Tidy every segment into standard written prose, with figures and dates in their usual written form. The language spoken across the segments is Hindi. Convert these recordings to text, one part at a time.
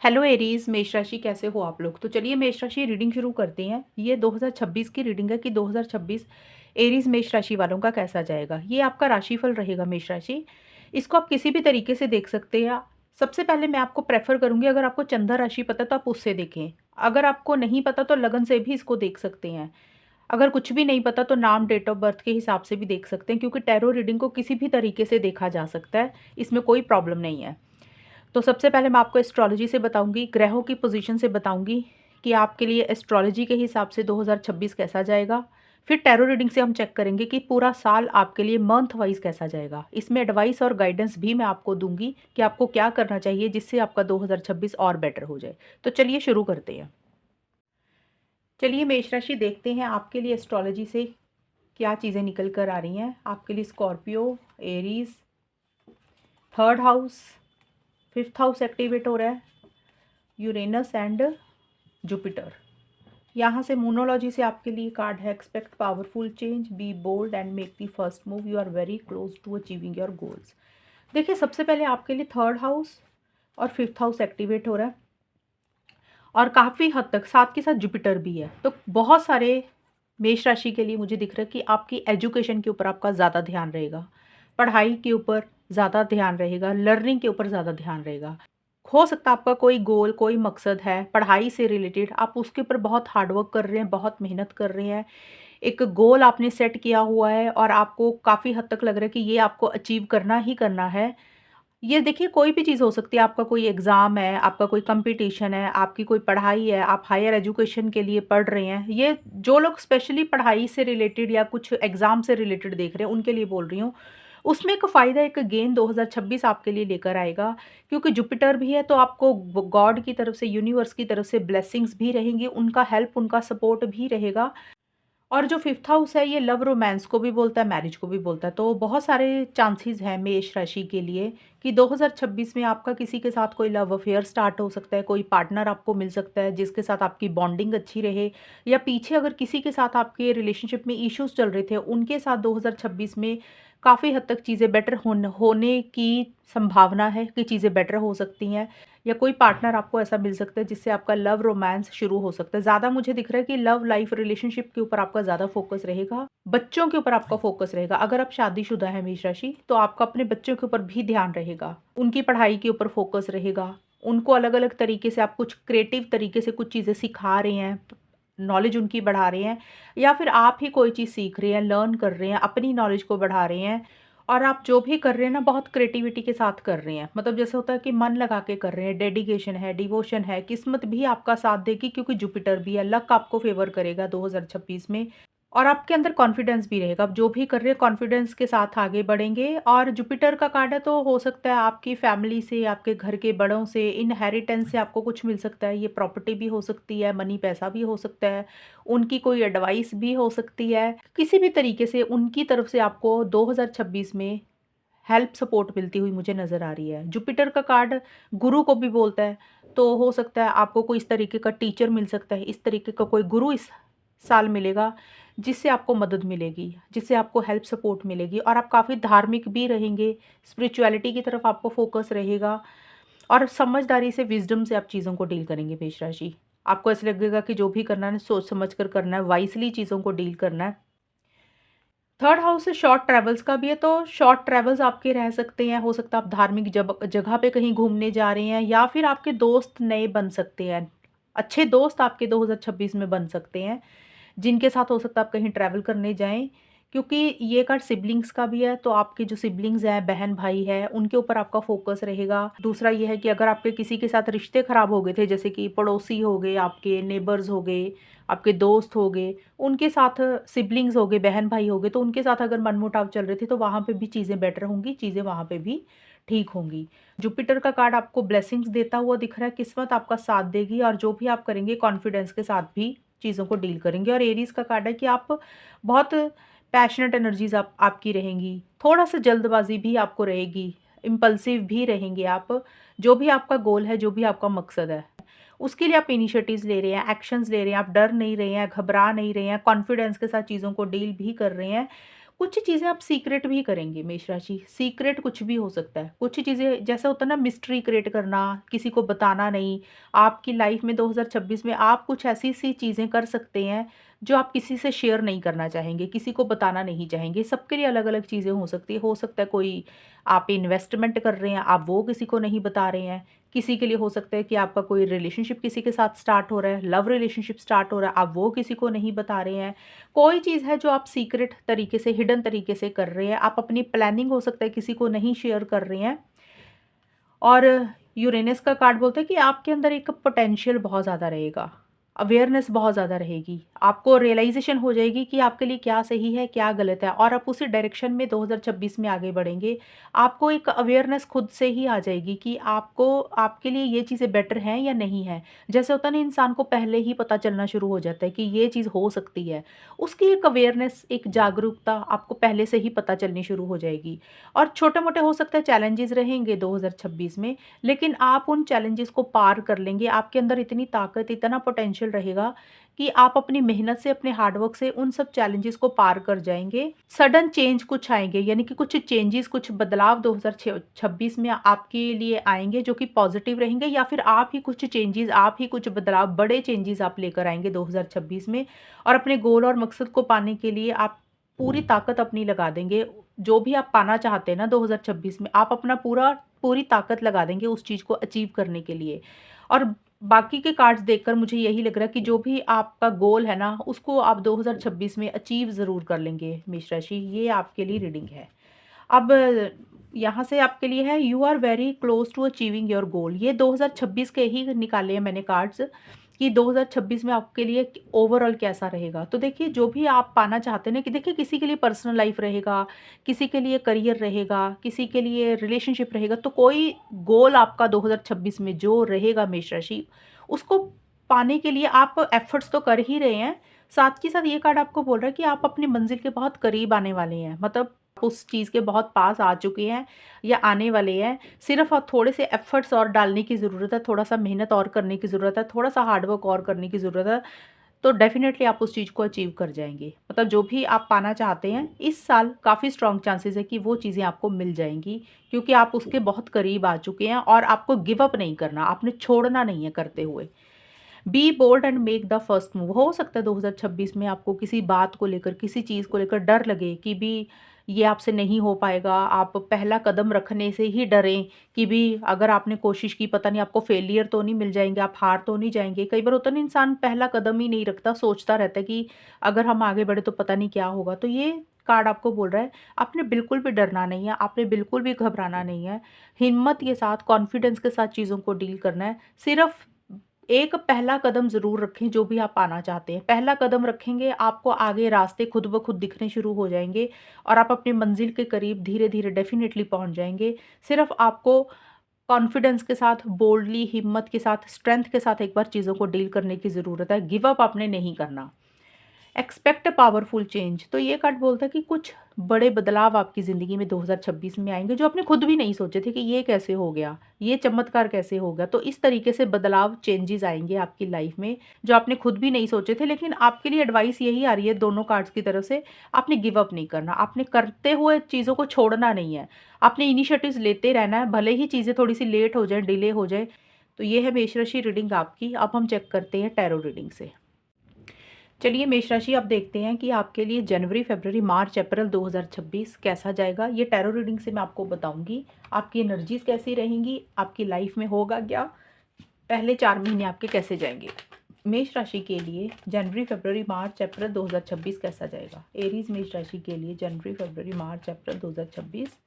हेलो एरीज, मेष राशि कैसे हो आप लोग। तो चलिए मेष राशि रीडिंग शुरू करते हैं। ये 2026 की रीडिंग है कि 2026 एरीज मेष राशि वालों का कैसा जाएगा। ये आपका राशिफल रहेगा मेष राशि। इसको आप किसी भी तरीके से देख सकते हैं। सबसे पहले मैं आपको प्रेफर करूंगी, अगर आपको चंद्र राशि पता तो आप उससे देखें। अगर आपको नहीं पता तो लगन से भी इसको देख सकते हैं। अगर कुछ भी नहीं पता तो नाम, डेट ऑफ बर्थ के हिसाब से भी देख सकते हैं, क्योंकि टैरो रीडिंग को किसी भी तरीके से देखा जा सकता है। इसमें कोई प्रॉब्लम नहीं है। तो सबसे पहले मैं आपको एस्ट्रोलॉजी से बताऊंगी, ग्रहों की पोजीशन से बताऊंगी कि आपके लिए एस्ट्रोलॉजी के हिसाब से 2026 कैसा जाएगा। फिर टैरो रीडिंग से हम चेक करेंगे कि पूरा साल आपके लिए मंथ वाइज कैसा जाएगा। इसमें एडवाइस और गाइडेंस भी मैं आपको दूंगी कि आपको क्या करना चाहिए जिससे आपका 2026 और बेटर हो जाए। तो चलिए शुरू करते हैं। चलिए मेष राशि देखते हैं आपके लिए एस्ट्रोलॉजी से क्या चीज़ें निकल कर आ रही हैं। आपके लिए Scorpio, Aries, third house, fifth house activate हो रहा है, यूरेनस एंड जुपिटर। यहाँ से मोनोलॉजी से आपके लिए कार्ड है, expect powerful change, be bold and make the first move, you are very close to achieving your goals. देखिए सबसे पहले आपके लिए थर्ड हाउस और फिफ्थ हाउस एक्टिवेट हो रहा है, और काफ़ी हद तक साथ के साथ जुपिटर भी है। तो बहुत सारे मेष राशि के लिए मुझे दिख रहा है कि आपकी एजुकेशन के ऊपर आपका ज़्यादा ध्यान रहेगा, पढ़ाई के ऊपर ज़्यादा ध्यान रहेगा, लर्निंग के ऊपर ज़्यादा ध्यान रहेगा। हो सकता है आपका कोई गोल, कोई मकसद है पढ़ाई से रिलेटेड, आप उसके ऊपर बहुत हार्डवर्क कर रहे हैं, बहुत मेहनत कर रहे हैं। एक गोल आपने सेट किया हुआ है और आपको काफ़ी हद तक लग रहा है कि ये आपको अचीव करना ही करना है। ये देखिए कोई भी चीज़ हो सकती है, आपका कोई एग्ज़ाम है, आपका कोई कंपटीशन है, आपकी कोई पढ़ाई है, आप हायर एजुकेशन के लिए पढ़ रहे हैं। ये जो लोग स्पेशली पढ़ाई से रिलेटेड या कुछ एग्ज़ाम से रिलेटेड देख रहे हैं, उनके लिए बोल रही हूँ। उसमें एक फ़ायदा, एक गेन 2026 आपके लिए लेकर आएगा, क्योंकि जुपिटर भी है तो आपको गॉड की तरफ से, यूनिवर्स की तरफ से ब्लेसिंग्स भी रहेंगी, उनका हेल्प, उनका सपोर्ट भी रहेगा। और जो फिफ्थ हाउस है ये लव रोमांस को भी बोलता है, मैरिज को भी बोलता है। तो बहुत सारे चांसेस हैं मेष राशि के लिए कि 2026 में आपका किसी के साथ कोई लव अफेयर स्टार्ट हो सकता है, कोई पार्टनर आपको मिल सकता है जिसके साथ आपकी बॉन्डिंग अच्छी रहे, या पीछे अगर किसी के साथ आपके रिलेशनशिप में इश्यूज चल रहे थे उनके साथ 2026 में काफ़ी हद तक चीज़ें बेटर होने की संभावना है कि चीज़ें बेटर हो सकती हैं, या कोई पार्टनर आपको ऐसा मिल सकता है जिससे आपका लव रोमांस शुरू हो सकता है। ज़्यादा मुझे दिख रहा है कि लव लाइफ रिलेशनशिप के ऊपर आपका ज़्यादा फोकस रहेगा, बच्चों के ऊपर आपका फोकस रहेगा। अगर आप शादीशुदा हैं मेष राशि, तो आपका अपने बच्चों के ऊपर भी ध्यान रहेगा, उनकी पढ़ाई के ऊपर फोकस रहेगा, उनको अलग अलग तरीके से आप कुछ क्रिएटिव तरीके से कुछ चीज़ें सिखा रहे हैं, नॉलेज उनकी बढ़ा रहे हैं, या फिर आप ही कोई चीज़ सीख रहे हैं, लर्न कर रहे हैं, अपनी नॉलेज को बढ़ा रहे हैं। और आप जो भी कर रहे हैं ना, बहुत क्रिएटिविटी के साथ कर रहे हैं। मतलब जैसे होता है कि मन लगा के कर रहे हैं, डेडिकेशन है, डिवोशन है, किस्मत भी आपका साथ देगी क्योंकि जुपिटर भी है, लक आपको फेवर करेगा 2026 में। और आपके अंदर कॉन्फिडेंस भी रहेगा, आप जो भी कर रहे हैं कॉन्फिडेंस के साथ आगे बढ़ेंगे। और जुपिटर का कार्ड है तो हो सकता है आपकी फैमिली से, आपके घर के बड़ों से, इनहेरिटेंस से आपको कुछ मिल सकता है। ये प्रॉपर्टी भी हो सकती है, मनी पैसा भी हो सकता है, उनकी कोई एडवाइस भी हो सकती है। किसी भी तरीके से उनकी तरफ से आपको 2026 में हेल्प सपोर्ट मिलती हुई मुझे नज़र आ रही है। जुपिटर का कार्ड गुरु को भी बोलता है, तो हो सकता है आपको कोई इस तरीके का टीचर मिल सकता है, इस तरीके का कोई गुरु इस साल मिलेगा जिससे आपको मदद मिलेगी, जिससे आपको हेल्प सपोर्ट मिलेगी। और आप काफ़ी धार्मिक भी रहेंगे, स्पिरिचुअलिटी की तरफ आपको फोकस रहेगा, और समझदारी से, विजडम से आप चीज़ों को डील करेंगे मेष राशि। आपको ऐसा लगेगा कि जो भी करना है सोच समझ कर करना है, वाइसली चीज़ों को डील करना है। थर्ड हाउस से शॉर्ट ट्रैवल्स का भी है, तो शॉर्ट ट्रैवल्स आपके रह सकते हैं। हो सकता है आप धार्मिक जगह पे कहीं घूमने जा रहे हैं, या फिर आपके दोस्त नए बन सकते हैं, अच्छे दोस्त आपके 2026 में बन सकते हैं, जिनके साथ हो सकता है आप कहीं ट्रैवल करने जाएँ। क्योंकि ये कार्ड सिबलिंग्स का भी है, तो आपके जो सिबलिंग्स हैं, बहन-भाई हैं, उनके ऊपर आपका फ़ोकस रहेगा। दूसरा ये है कि अगर आपके किसी के साथ रिश्ते ख़राब हो गए थे, जैसे कि पड़ोसी हो गए, आपके नेबर्स हो गए, आपके दोस्त हो गए, उनके साथ सिबलिंग्स हो गए, बहन-भाई हो गए, तो उनके साथ अगर मनमुटाव चल रहे थे, तो वहाँ पे भी चीज़ें बेटर होंगी, चीज़ें वहाँ पे भी ठीक होंगी। जुपिटर का कार्ड आपको ब्लेसिंग्स देता हुआ दिख रहा है, किस्मत आपका साथ देगी, और जो भी आप करेंगे कॉन्फिडेंस के साथ भी चीज़ों को डील करेंगे। और एरीज़ का कार्ड है कि आप बहुत पैशनेट एनर्जीज़ आपकी रहेंगी, थोड़ा-सा जल्दबाज़ी भी आपको रहेगी, इम्पल्सिव भी रहेंगे आप। जो भी आपका गोल है, जो भी आपका मकसद है, उसके लिए आप इनिशिएटिव्स ले रहे हैं, एक्शंस ले रहे हैं, आप डर नहीं रहे हैं, घबरा नहीं रहे हैं, कॉन्फिडेंस के साथ चीज़ों को डील भी कर रहे हैं। कुछ चीज़ें आप सीक्रेट भी करेंगे मेष राशि, सीक्रेट कुछ भी हो सकता है। कुछ चीज़ें जैसा होता है ना मिस्ट्री क्रिएट करना, किसी को बताना नहीं। आपकी लाइफ में 2026 में आप कुछ ऐसी-सी चीज़ें कर सकते हैं, जो आप किसी से शेयर नहीं करना चाहेंगे, किसी को बताना नहीं चाहेंगे। सबके लिए अलग-अलग चीज़ें हो सकती है। हो सकता है कोई आप इन्वेस्टमेंट कर रहे हैं, आप वो किसी को नहीं बता रहे हैं। किसी के लिए हो सकता है कि आपका कोई रिलेशनशिप किसी के साथ स्टार्ट हो रहा है, लव रिलेशनशिप स्टार्ट हो रहा है, आप वो किसी को नहीं बता रहे हैं। कोई चीज़ है जो आप सीक्रेट तरीके से, हिडन तरीके से कर रहे हैं, आप अपनी प्लानिंग हो सकता है किसी को नहीं शेयर कर रहे हैं। और यूरेनस का कार्ड बोलता है कि आपके अंदर एक पोटेंशियल बहुत ज़्यादा रहेगा, अवेयरनेस बहुत ज़्यादा रहेगी। आपको रियलाइज़ेशन हो जाएगी कि आपके लिए क्या सही है, क्या गलत है और आप उसी डायरेक्शन में 2026 में आगे बढ़ेंगे। आपको एक अवेयरनेस खुद से ही आ जाएगी कि आपको आपके लिए ये चीज़ें बेटर हैं या नहीं हैं। जैसे होता है ना इंसान को पहले ही पता चलना शुरू हो जाता है कि ये चीज़ हो सकती है। उसकी एक अवेयरनेस, एक जागरूकता आपको पहले से ही पता चलनी शुरू हो जाएगी। और छोटे-मोटे हो सकता है चैलेंजेस रहेंगे 2026 में, लेकिन आप उन चैलेंजेस को पार कर लेंगे। आपके अंदर इतनी ताकत, इतना पोटेंशियल रहेगा कि आप अपनी मेहनत से, अपने हार्ड वर्क से उन सब चैलेंजेस को पार कर जाएँगे। सडन चेंज कुछ आएँगे, यानी कि कुछ चेंजेस, कुछ बदलाव 2026 में आपके लिए आएँगे जो कि पॉजिटिव रहेंगे, या फिर आप ही कुछ चेंजेस, आप ही कुछ बदलाव, बड़े चेंजेस आप लेकर आएँगे 2026 में और अपने गोल और मकसद को पाने के लिए आप पूरी ताकत अपनी लगा देंगे। जो भी आप पाना चाहते हैं ना 2026 में, आप अपना पूरी ताकत लगा देंगे उस चीज़ को अचीव करने के लिए। और बाकी के कार्ड्स देखकर मुझे यही लग रहा है कि जो भी आपका गोल है ना, उसको आप 2026 में अचीव ज़रूर कर लेंगे मेष राशि। ये आपके लिए रीडिंग है। अब यहाँ से आपके लिए है, you are very close to achieving your goal. ये 2026 के ही निकाले हैं मैंने कार्ड्स कि 2026 में आपके लिए ओवरऑल कैसा रहेगा। तो देखिए जो भी आप पाना चाहते हैं ना, कि देखिए किसी के लिए पर्सनल लाइफ रहेगा, किसी के लिए करियर रहेगा, किसी के लिए रिलेशनशिप रहेगा। तो कोई गोल आपका 2026 में जो रहेगा मेष राशि, उसको पाने के लिए आप एफर्ट्स तो कर ही रहे हैं। साथ ही साथ ये कार्ड आपको बोल रहा है कि आप अपनी मंजिल के बहुत करीब आने वाले हैं। मतलब उस चीज़ के बहुत पास आ चुके हैं या आने वाले हैं। सिर्फ़ थोड़े से एफ़र्ट्स और डालने की ज़रूरत है, थोड़ा-सा मेहनत और करने की ज़रूरत है, थोड़ा-सा हार्ड वर्क और करने की ज़रूरत है, तो डेफ़िनेटली आप उस चीज़ को अचीव कर जाएँगे। मतलब जो भी आप पाना चाहते हैं, इस साल काफ़ी स्ट्रॉन्ग चांसेस है कि वो चीज़ें आपको मिल जाएँगी, क्योंकि आप उसके बहुत करीब आ चुके हैं और आपको गिव अप नहीं करना, आपने छोड़ना नहीं है करते हुए। Be bold and make the first move. हो सकता है 2026 में आपको किसी बात को लेकर, किसी चीज़ को लेकर डर लगे कि भी ये आपसे नहीं हो पाएगा। आप पहला कदम रखने से ही डरें कि भी अगर आपने कोशिश की, पता नहीं आपको फेलियर तो नहीं मिल जाएँगे, आप हार तो नहीं जाएँगे। कई बार होता है ना इंसान पहला कदम ही नहीं रखता, सोचता रहता है कि अगर हम आगे बढ़े तो पता नहीं क्या होगा। तो ये कार्ड आपको बोल रहा है, आपने बिल्कुल भी डरना नहीं है, आपने बिल्कुल भी घबराना नहीं है। हिम्मत के साथ, कॉन्फिडेंस के साथ चीज़ों को डील करना है। सिर्फ़ एक पहला कदम ज़रूर रखें जो भी आप पाना चाहते हैं। पहला कदम रखेंगे, आपको आगे रास्ते खुद ब खुद दिखने शुरू हो जाएँगे और आप अपनी मंज़िल के करीब धीरे-धीरे डेफ़िनिटली पहुँच जाएँगे। सिर्फ़ आपको कॉन्फिडेंस के साथ, बोल्डली, हिम्मत के साथ, स्ट्रेंथ के साथ एक बार चीज़ों को डील करने की ज़रूरत है। गिव अप आपने नहीं करना। Expect a powerful change. तो ये कार्ड बोलता है कि कुछ बड़े बदलाव आपकी ज़िंदगी में 2026 में आएँगे जो आपने खुद भी नहीं सोचे थे कि ये कैसे हो गया? ये चमत्कार कैसे हो गया? तो इस तरीके से बदलाव, चेंजेज़ आएँगे आपकी लाइफ़ में जो आपने खुद भी नहीं सोचे थे। लेकिन आपके लिए एडवाइस यही आ रही है दोनों कार्ड्स की तरफ से, आपने गिव अप नहीं करना। आपने करते हुए चीज़ों को छोड़ना नहीं है। आपने इनिशिएटिव्स लेते रहना है, भले ही चीज़ें थोड़ी-सी लेट हो जाएँ, डिले हो जाए। तो ये है मेष राशि रीडिंग आपकी। अब हम चेक करते हैं टैरो रीडिंग से। चलिए मेष राशि, अब देखते हैं कि आपके लिए जनवरी, फरवरी, मार्च, अप्रैल 2026 कैसा जाएगा। ये टैरो रीडिंग से मैं आपको बताऊंगी आपकी एनर्जीज कैसी रहेंगी, आपकी लाइफ में होगा क्या, पहले 4 महीने आपके कैसे जाएंगे। मेष राशि के लिए जनवरी, फरवरी, मार्च, अप्रैल 2026 कैसा जाएगा। एरीज मेष राशि के लिए जनवरी, फरवरी, मार्च, अप्रैल 2026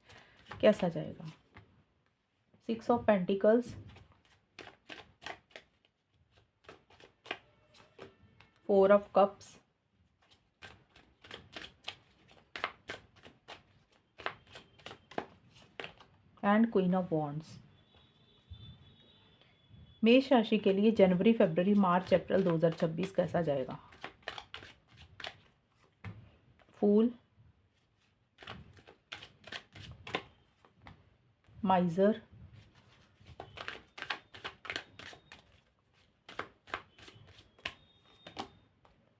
कैसा जाएगा। 6 of pentacles, 4 of cups, and queen of wands. मेष राशि के लिए जनवरी, फरवरी, मार्च, अप्रैल 2026 कैसा जाएगा। फूल, माइजर,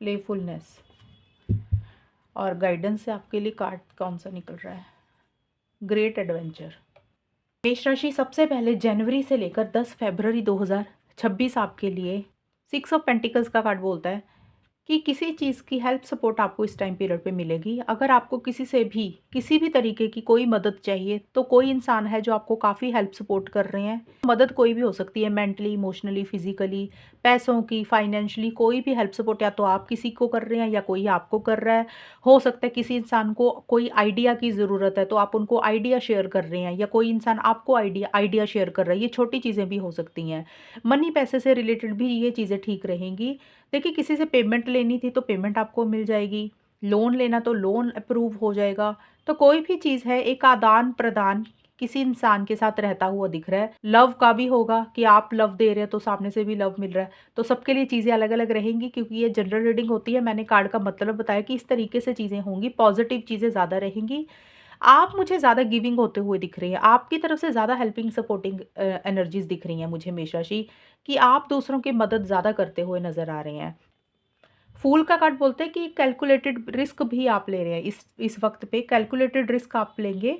प्लेफुलनेस। और गाइडेंस से आपके लिए कार्ड कौन सा निकल रहा है? Great adventure. मेष राशि, सबसे पहले जनवरी से लेकर 10 फरवरी 2026 आपके लिए 6 ऑफ पेंटिकल्स का कार्ड बोलता है कि किसी चीज़ की हेल्प सपोर्ट आपको इस टाइम पीरियड पे मिलेगी। अगर आपको किसी से भी किसी भी तरीके की कोई मदद चाहिए, तो कोई इंसान है जो आपको काफ़ी हेल्प सपोर्ट कर रहे हैं। मदद कोई भी हो सकती है, मेंटली, इमोशनली, फिजिकली, पैसों की, फाइनेंशियली, कोई भी हेल्प सपोर्ट या तो आप किसी को कर रहे हैं या कोई आपको कर रहा है। हो सकता है किसी इंसान को कोई आइडिया की ज़रूरत है, तो आप उनको आइडिया शेयर कर रहे हैं, या कोई इंसान आपको आइडिया आइडिया शेयर कर रहा है। ये छोटी चीज़ें भी हो सकती हैं। मनी पैसे से रिलेटेड भी ये चीज़ें ठीक रहेंगी। देखिए, किसी से पेमेंट लेनी थी तो पेमेंट आपको मिल जाएगी, लोन लेना तो लोन अप्रूव हो जाएगा। तो कोई भी चीज़ है, एक आदान-प्रदान किसी इंसान के साथ रहता हुआ दिख रहा है। लव का भी होगा कि आप लव दे रहे हैं तो सामने से भी लव मिल रहा है। तो सबके लिए चीज़ें अलग-अलग रहेंगी, क्योंकि ये जनरल रीडिंग होती है। मैंने कार्ड का मतलब बताया कि इस तरीके से चीज़ें होंगी, पॉजिटिव चीज़ें ज़्यादा रहेंगी। आप मुझे ज़्यादा गिविंग होते हुए दिख रही हैं, आपकी तरफ से ज़्यादा हेल्पिंग सपोर्टिंग एनर्जीज़ दिख रही हैं मुझे मेष राशि, कि आप दूसरों की मदद ज़्यादा करते हुए नज़र आ रहे हैं। फूल का कार्ड बोलते हैं कि कैलकुलेटेड रिस्क भी आप ले रहे हैं, इस वक्त पे कैलकुलेटेड रिस्क आप लेंगे।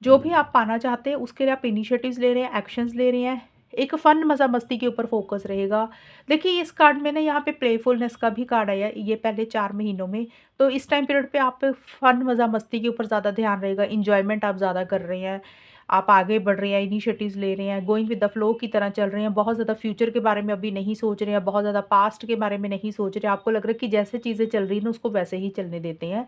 जो भी आप पाना चाहते हैं उसके लिए आप इनिशिएटिव्स ले रहे हैं, एक्शंस ले रहे हैं। एक फन मज़ा मस्ती के ऊपर फोकस रहेगा। देखिए, इस कार्ड में ना यहाँ पे प्लेफुलनेस का भी कार्ड आया है, ये पहले 4 महीनों में। तो इस टाइम पीरियड पे आप फन मज़ा मस्ती के ऊपर ज़्यादा ध्यान रहेगा, इंजॉयमेंट आप ज़्यादा कर रहे हैं, आप आगे बढ़ रहे हैं, इनिशिएटिव्स ले रहे हैं, गोइंग विद द फ्लो की तरह चल रहे हैं। बहुत ज़्यादा फ्यूचर के बारे में अभी नहीं सोच रहे हैं, बहुत ज़्यादा पास्ट के बारे में नहीं सोच रहे हैं। आपको लग रहा है कि जैसे चीज़ें चल रही हैं ना, उसको वैसे ही चलने देते हैं।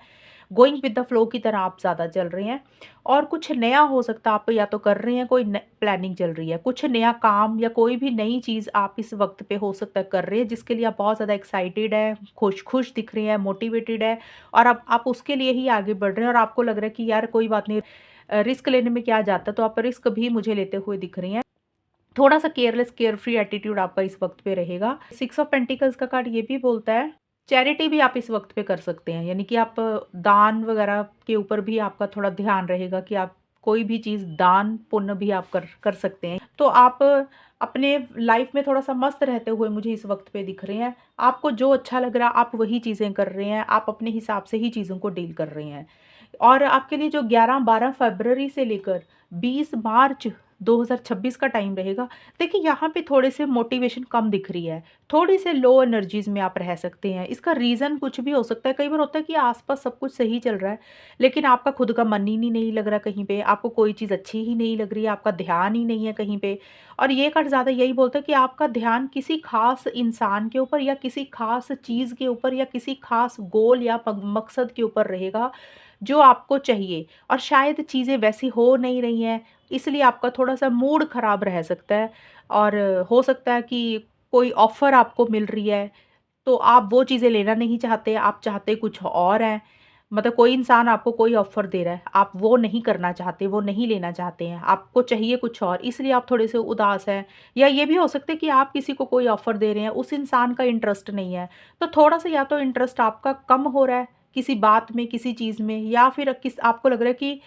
गोइंग विद द फ्लो की तरह आप ज़्यादा चल रहे हैं। और कुछ नया हो सकता है, आप या तो कर रहे हैं, कोई प्लानिंग चल रही है, कुछ नया काम या कोई भी नई चीज़ आप इस वक्त पे हो सकता है कर रहे हैं, जिसके लिए आप बहुत ज़्यादा एक्साइटेड है, खुश खुश दिख रहे हैं, मोटिवेटेड है। और अब आप उसके लिए ही आगे बढ़ रहे हैं, और आपको लग रहा है कि यार कोई बात नहीं, रिस्क लेने में क्या जाता है। तो आप रिस्क भी मुझे लेते हुए दिख रही हैं। थोड़ा-सा केयरलेस, केयरफ्री एटीट्यूड आपका इस वक़्त पे रहेगा। 6 ऑफ पेंटिकल्स का कार्ड ये भी बोलता है, चैरिटी भी आप इस वक़्त पे कर सकते हैं। यानी कि आप दान वग़ैरह के ऊपर भी आपका थोड़ा ध्यान रहेगा, कि आप कोई भी चीज़ दान पुण्य भी आप कर कर सकते हैं। तो आप अपने लाइफ़ में थोड़ा-सा मस्त रहते हुए मुझे इस वक़्त पे दिख रहे हैं। आपको जो अच्छा लग रहा है आप वही चीज़ें कर रहे हैं, आप अपने हिसाब से ही चीज़ों को डील कर रहे हैं। और आपके लिए जो 11-12 फरवरी से लेकर 20 मार्च 2026 का टाइम रहेगा। देखिए, यहाँ पे थोड़े से मोटिवेशन कम दिख रही है, थोड़ी से लो एनर्जीज़ में आप रह सकते हैं। इसका रीज़न कुछ भी हो सकता है। कई बार होता है कि आस-पास सब कुछ सही चल रहा है, लेकिन आपका खुद का मन ही नहीं लग रहा कहीं पे, आपको कोई चीज़ अच्छी ही नहीं लग रही है, आपका ध्यान ही नहीं है कहीं पे। और ये कार्ड ज़्यादा यही बोलता है कि आपका ध्यान किसी ख़ास इंसान के ऊपर, या किसी ख़ास चीज़ के ऊपर, या किसी ख़ास गोल या मकसद के ऊपर रहेगा, जो आपको चाहिए। और शायद चीज़ें वैसी हो नहीं रही हैं, इसलिए आपका थोड़ा-सा मूड ख़राब रह सकता है। और हो सकता है कि कोई ऑफ़र आपको मिल रही है, तो आप वो चीज़ें लेना नहीं चाहते, आप चाहते कुछ और हैं। मतलब कोई इंसान आपको कोई ऑफ़र दे रहा है, आप वो नहीं करना चाहते, वो नहीं लेना चाहते हैं, आपको चाहिए कुछ और, इसलिए आप थोड़े से उदास हैं। या ये भी हो सकता है कि आप किसी को कोई ऑफ़र दे रहे हैं, उस इंसान का इंटरेस्ट नहीं है। तो थोड़ा-सा या तो इंटरेस्ट आपका कम हो रहा है, किसी बात में, किसी चीज़ में, या फिर आपको लग रहा है कि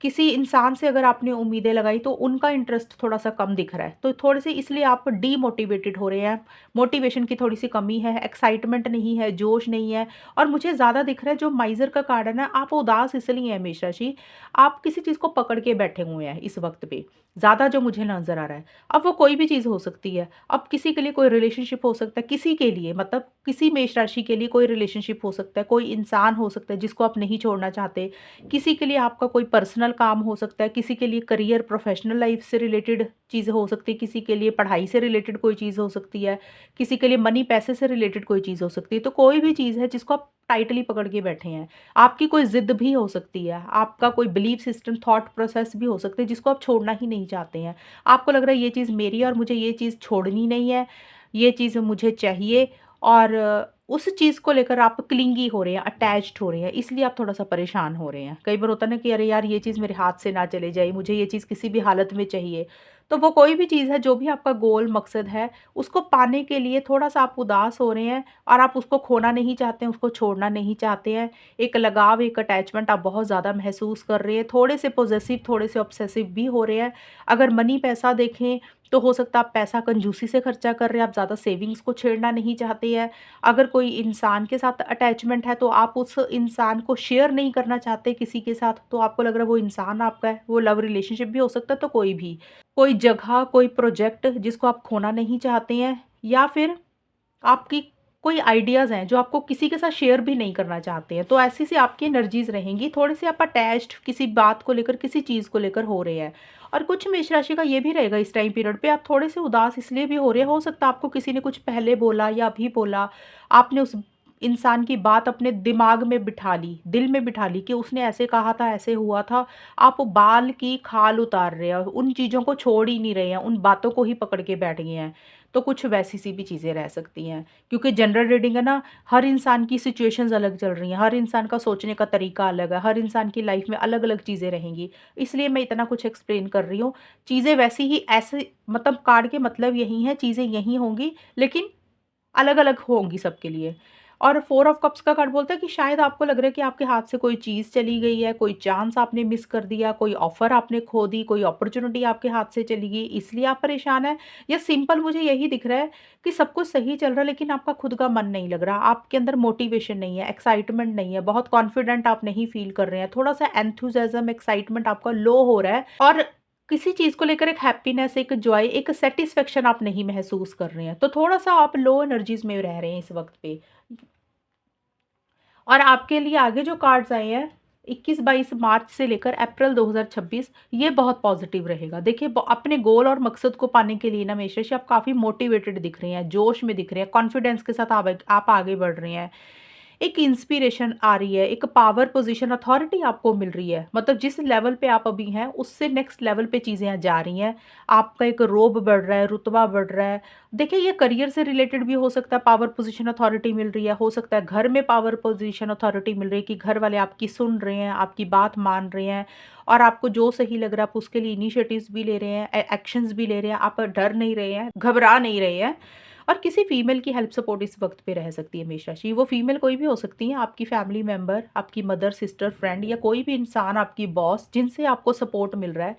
किसी इंसान से अगर आपने उम्मीदें लगाई तो उनका इंटरेस्ट थोड़ा-सा कम दिख रहा है। तो थोड़े-से इसलिए आप डीमोटिवेटेड हो रहे हैं, मोटिवेशन की थोड़ी-सी कमी है, एक्साइटमेंट नहीं है, जोश नहीं है। और मुझे ज़्यादा दिख रहा है, जो माइज़र का कार्ड है ना, आप उदास इसलिए हैं मेष राशि, आप किसी चीज़ को पकड़ के बैठे हुए हैं इस वक़्त पे, ज़्यादा जो मुझे नज़र आ रहा है। अब वो कोई भी चीज़ हो सकती है, अब किसी के लिए कोई रिलेशनशिप हो सकता है, किसी के लिए, मतलब किसी मेष राशि के लिए कोई रिलेशनशिप हो सकता है, कोई इंसान हो सकता है जिसको आप नहीं छोड़ना चाहते। किसी के लिए आपका कोई पर्सनल काम हो सकता है, किसी के लिए करियर, प्रोफेशनल लाइफ से रिलेटेड चीज़ें हो सकती है, किसी के लिए पढ़ाई से रिलेटेड कोई चीज़ हो सकती है, किसी के लिए मनी पैसे से रिलेटेड कोई चीज़ हो सकती है। तो कोई भी चीज़ है जिसको आप टाइटली पकड़ के बैठे हैं। आपकी कोई ज़िद भी हो सकती है, आपका कोई बिलीफ सिस्टम, थॉट प्रोसेस भी हो सकते हैं जिसको आप छोड़ना ही नहीं चाहते हैं। आपको लग रहा है ये चीज़ मेरी है और मुझे ये चीज़ छोड़नी नहीं है, ये चीज़ मुझे चाहिए। और उस चीज़ को लेकर आप क्लिंगी हो रहे हैं, अटैच्ड हो रहे हैं, इसलिए आप थोड़ा-सा परेशान हो रहे हैं। कई बार होता है ना कि अरे यार, ये चीज़ मेरे हाथ से ना चले जाए, मुझे ये चीज़ किसी भी हालत में चाहिए। तो वो कोई भी चीज़ है, जो भी आपका गोल मकसद है, उसको पाने के लिए थोड़ा-सा आप उदास हो रहे हैं, और आप उसको खोना नहीं चाहते हैं, उसको छोड़ना नहीं चाहते हैं। एक लगाव, एक अटैचमेंट आप बहुत ज़्यादा महसूस कर रहे हैं, थोड़े से पॉसेसिव, थोड़े से ऑब्सेसिव भी हो रहे हैं। अगर मनी पैसा देखें तो हो सकता है आप पैसा कंजूसी से खर्चा कर रहे हैं, आप ज़्यादा सेविंग्स को छेड़ना नहीं चाहते हैं। अगर कोई इंसान के साथ अटैचमेंट है, तो आप उस इंसान को शेयर नहीं करना चाहते किसी के साथ, तो आपको लग रहा है वो इंसान आपका है, वो लव रिलेशनशिप भी हो सकता है, तो कोई भी। कोई जगह, कोई प्रोजेक्ट जिसको आप खोना नहीं चाहते हैं, या फिर आपकी कोई आइडियाज़ हैं जो आपको किसी के साथ शेयर भी नहीं करना चाहते हैं, तो ऐसी सी आपकी एनर्जीज़ रहेंगी। थोड़े-से आप अटैच्ड किसी बात को लेकर, किसी चीज़ को लेकर हो रहे हैं। और कुछ मेष राशि का ये भी रहेगा इस टाइम पीरियड पे, आप थोड़े-से उदास इसलिए भी हो रहे हैं, हो सकता है आपको किसी ने कुछ पहले बोला या अभी बोला, आपने उस इंसान की बात अपने दिमाग में बिठा ली, दिल में बिठा ली कि उसने ऐसे कहा था, ऐसे हुआ था। आप बाल की खाल उतार रहे हैं, उन चीज़ों को छोड़ ही नहीं रहे हैं, उन बातों को ही पकड़ के बैठ गए हैं। तो कुछ वैसी-सी भी चीज़ें रह सकती हैं। क्योंकि जनरल रीडिंग है ना, हर इंसान की सिचुएशंस अलग चल रही हैं, हर इंसान का सोचने का तरीका अलग है, हर इंसान की लाइफ में अलग-अलग चीज़ें रहेंगी। इसलिए मैं इतना कुछ एक्सप्लेन कर रही हूँ। चीज़ें वैसे ही ऐसे मतलब कार्ड के मतलब यही हैं, चीज़ें यही होंगी, लेकिन अलग-अलग होंगी सबके लिए। और 4 ऑफ कप्स का कार्ड बोलता है कि शायद आपको लग रहा है कि आपके हाथ से कोई चीज़ चली गई है, कोई चांस आपने मिस कर दिया, कोई ऑफ़र आपने खो दी, कोई अपॉर्च्युनिटी आपके हाथ से चली गई, इसलिए आप परेशान हैं। या सिंपल मुझे यही दिख रहा है कि सब कुछ सही चल रहा है, लेकिन आपका खुद का मन नहीं लग रहा, आपके अंदर मोटिवेशन नहीं है, एक्साइटमेंट नहीं है, बहुत कॉन्फिडेंट आप नहीं फ़ील कर रहे हैं, थोड़ा-सा एंथुसियाज़्म, एक्साइटमेंट आपका लो हो रहा है, और किसी चीज़ को लेकर एक हैप्पीनेस, एक जॉय, एक सैटिस्फैक्शन आप नहीं महसूस कर रहे हैं। तो थोड़ा-सा आप लो एनर्जीज़ में रह रहे हैं इस वक़्त पे। और आपके लिए आगे जो कार्ड्स आए हैं 21-22 मार्च से लेकर अप्रैल 2026, ये बहुत पॉजिटिव रहेगा। देखिए अपने गोल और मकसद को पाने के लिए ना मेष राशि, आप काफ़ी मोटिवेटेड दिख रहे हैं, जोश में दिख रहे हैं, कॉन्फिडेंस के साथ आप आगे बढ़ रहे हैं। एक इंस्पिरेशन आ रही है, एक पावर पोजीशन अथॉरिटी आपको मिल रही है। मतलब जिस लेवल पे आप अभी हैं, उससे नेक्स्ट लेवल पे चीज़ें जा रही हैं। आपका एक रोब बढ़ रहा है, रुतबा बढ़ रहा है। देखिए ये करियर से रिलेटेड भी हो सकता है, पावर पोजीशन अथॉरिटी मिल रही है। हो सकता है घर में पावर पोजीशन अथॉरिटी मिल रही है कि घर वाले आपकी सुन रहे हैं, आपकी बात मान रहे हैं, और आपको जो सही लग रहा है आप उसके लिए इनिशिएटिव्स भी ले रहे हैं, एक्शंस भी ले रहे हैं। आप डर नहीं रहे हैं, घबरा नहीं रहे हैं। और किसी फीमेल की हेल्प सपोर्ट इस वक्त पे रह सकती है मेष राशि। वो फीमेल कोई भी हो सकती है, आपकी फैमिली मेंबर, आपकी मदर, सिस्टर, फ्रेंड, या कोई भी इंसान, आपकी बॉस, जिनसे आपको सपोर्ट मिल रहा है,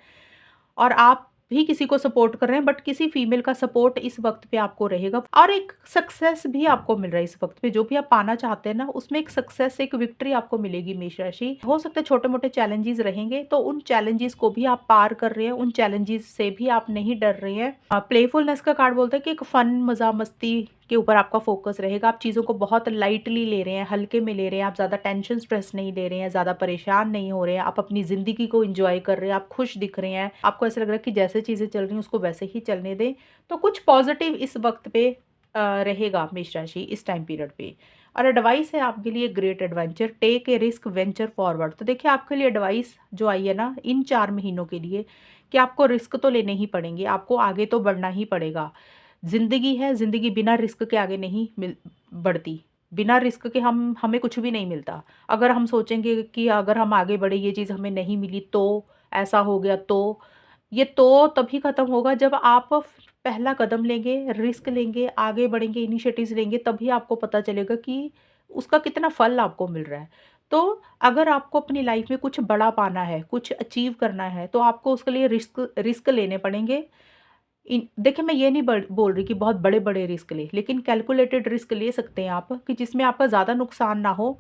और आप भी किसी को सपोर्ट कर रहे हैं, बट किसी फीमेल का सपोर्ट इस वक्त पे आपको रहेगा, और एक सक्सेस भी आपको मिल रहा है इस वक्त पे। जो भी आप पाना चाहते हैं ना, उसमें एक सक्सेस, एक विक्ट्री आपको मिलेगी मेष राशि। हो सकता है छोटे मोटे चैलेंजेस रहेंगे, तो उन चैलेंजेस को भी आप पार कर रहे हैं, उन चैलेंजेस से भी आप नहीं डर रहे हैं। प्लेफुलनेस का कार्ड बोलता है कि एक फन, मजा मस्ती के ऊपर आपका फोकस रहेगा। आप चीज़ों को बहुत लाइटली ले रहे हैं, हल्के में ले रहे हैं, आप ज़्यादा टेंशन स्ट्रेस नहीं ले रहे हैं, ज़्यादा परेशान नहीं हो रहे हैं, आप अपनी ज़िंदगी को एंजॉय कर रहे हैं, आप खुश दिख रहे हैं, आपको ऐसा लग रहा है कि जैसे चीज़ें चल रही हैं उसको वैसे ही चलने दें। तो कुछ पॉजिटिव इस वक्त पे रहेगा मेष राशि इस टाइम पीरियड पे। और एडवाइस है आपके लिए, great adventure, take a risk, venture forward. तो देखिए आपके लिए एडवाइस जो आई है ना इन 4 महीनों के लिए, कि आपको रिस्क तो लेने ही पड़ेंगे, आपको आगे तो बढ़ना ही पड़ेगा। ज़िंदगी है, ज़िंदगी बिना रिस्क के आगे नहीं बढ़ती। बिना रिस्क के हमें कुछ भी नहीं मिलता। अगर हम सोचेंगे कि अगर हम आगे बढ़े, ये चीज़ हमें नहीं मिली तो, ऐसा हो गया तो, ये तो तभी ख़त्म होगा जब आप पहला कदम लेंगे, रिस्क लेंगे, आगे बढ़ेंगे, इनिशिएटिव्स लेंगे, तभी आपको पता चलेगा कि उसका कितना फल आपको मिल रहा है। तो अगर आपको अपनी लाइफ़ में कुछ बड़ा पाना है, कुछ अचीव करना है, तो आपको उसके लिए रिस्क रिस्क लेने पड़ेंगे। देखिए मैं ये नहीं बोल रही कि बहुत बड़े-बड़े रिस्क लें, लेकिन कैलकुलेटेड रिस्क ले सकते हैं आप, कि जिसमें आपका ज़्यादा नुकसान ना हो।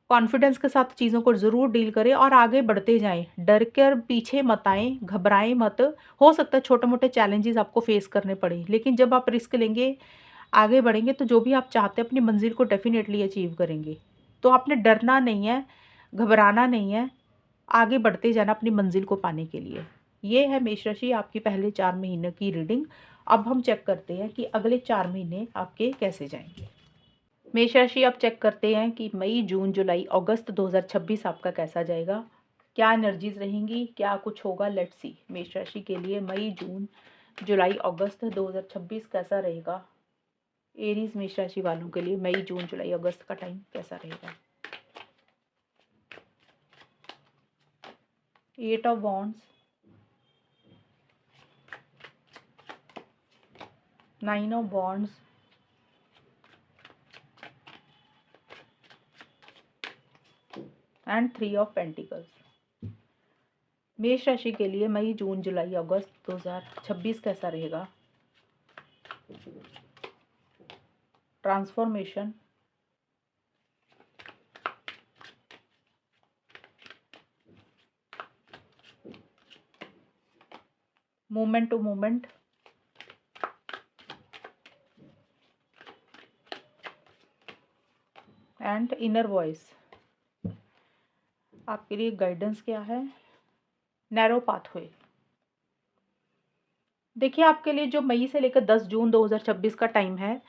कॉन्फिडेंस के साथ चीज़ों को ज़रूर डील करें और आगे बढ़ते जाएँ। डर कर पीछे मत आएँ, घबराएँ मत। हो सकता है छोटे-मोटे चैलेंजेज़ आपको फेस करने पड़ें, लेकिन जब आप रिस्क लेंगे, आगे बढ़ेंगे, तो जो भी आप चाहते हैं अपनी मंज़िल को डेफ़िनेटली अचीव करेंगे। तो आपने डरना नहीं है, घबराना नहीं है, आगे बढ़ते जाना अपनी मंज़िल को पाने के लिए। ये है मेष राशि आपकी पहले 4 महीने की रीडिंग। अब हम चेक करते हैं कि अगले 4 महीने आपके कैसे जाएँगे। मेष राशि अब चेक करते हैं कि मई, जून, जुलाई, अगस्त 2026 आपका कैसा जाएगा। क्या एनर्जीज़ रहेंगी, क्या कुछ होगा, लेट्स सी। मेष राशि के लिए मई, जून, जुलाई, अगस्त 2026 कैसा रहेगा। एरीज़ मेष राशि वालों के लिए मई, जून, जुलाई, अगस्त का टाइम कैसा रहेगा। 8 of wands, 9 of wands, and 3 of pentacles. मेष राशि के लिए मई, जून, जुलाई, अगस्त 2026 कैसा रहेगा? Transformation, movement to movement, and inner voice. आपके लिए गाइडेंस क्या है? Narrow pathway. देखिए, आपके लिए जो मई से लेकर 10 जून 2026 का टाइम है,